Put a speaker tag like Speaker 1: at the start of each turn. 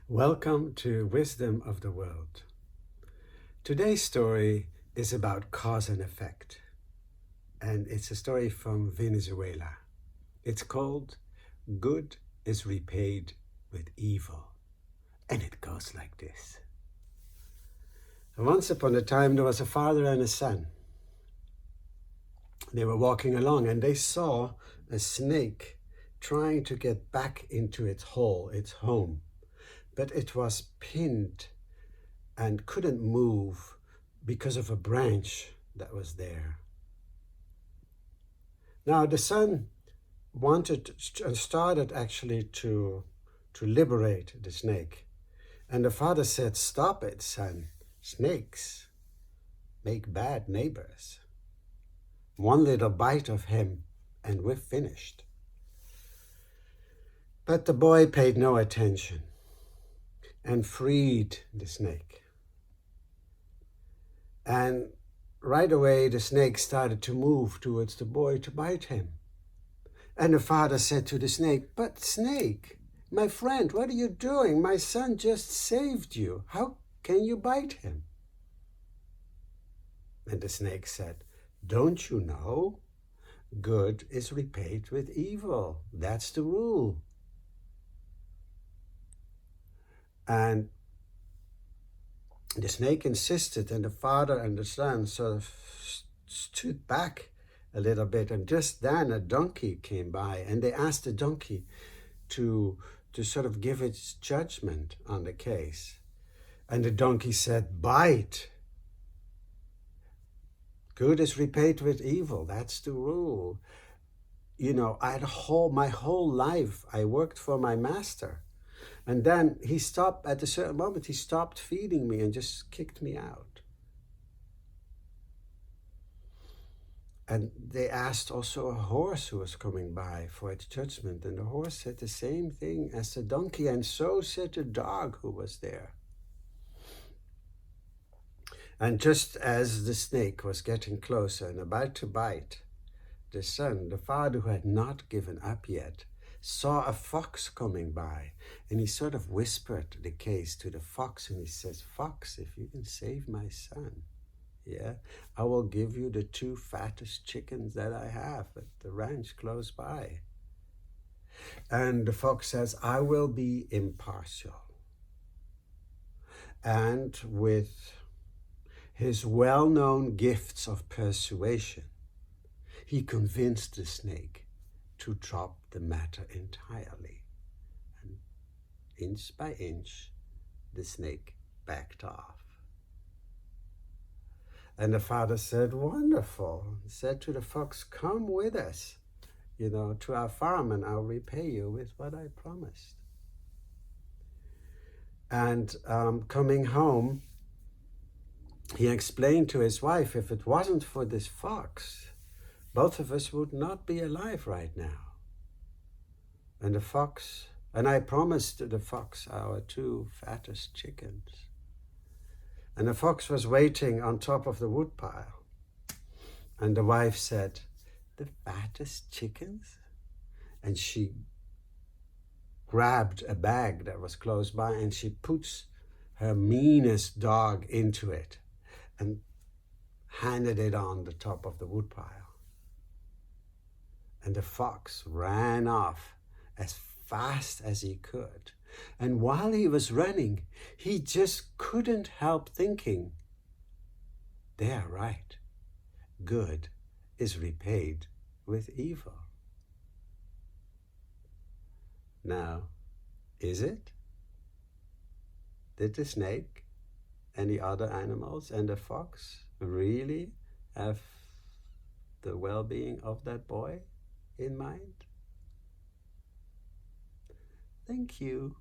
Speaker 1: Welcome to Wisdom of the World. Today's story is about cause and effect, and it's a story from Venezuela. It's called Good is Repaid with Evil, and it goes like this. Once upon a time, there was a father and a son. They were walking along and they saw a snake trying to get back into its hole, its home. But it was pinned and couldn't move because of a branch that was there. Now the son wanted and started actually to liberate the snake. And the father said, "Stop it, son. Snakes make bad neighbors. One little bite of him and we're finished." But the boy paid no attention and freed the snake. And right away the snake started to move towards the boy to bite him. And the father said to the snake, "But snake, my friend, what are you doing? My son just saved you. How can you bite him?" And the snake said, "Don't you know? Good is repaid with evil. That's the rule." And the snake insisted, and the father and the son sort of stood back a little bit. And just then a donkey came by, and they asked the donkey to sort of give its judgment on the case. And the donkey said, "Bite. Good is repaid with evil. That's the rule. You know, my whole life I worked for my master. And then he stopped, at a certain moment, he stopped feeding me and just kicked me out." And they asked also a horse who was coming by for its judgment. And the horse said the same thing as the donkey, and so said the dog who was there. And just as the snake was getting closer and about to bite, the son, the father who had not given up yet, saw a fox coming by, and he sort of whispered the case to the fox, and he says, "Fox, if you can save my son, I will give you the 2 fattest chickens that I have at the ranch close by." And the fox says, "I will be impartial." And with his well-known gifts of persuasion, he convinced the snake to drop the matter entirely. And inch by inch, the snake backed off. And the father said, "Wonderful." He said to the fox, "Come with us, to our farm, and I'll repay you with what I promised." And coming home, he explained to his wife, if it wasn't for this fox, both of us would not be alive right now. And I promised the fox our 2 fattest chickens. And the fox was waiting on top of the woodpile. And the wife said, "The fattest chickens?" And she grabbed a bag that was close by, and she puts her meanest dog into it and handed it on the top of the woodpile. And the fox ran off as fast as he could. And while he was running, he just couldn't help thinking, they are right. Good is repaid with evil. Now, is it? Did the snake and the other animals and the fox really have the well-being of that boy in mind? Thank you.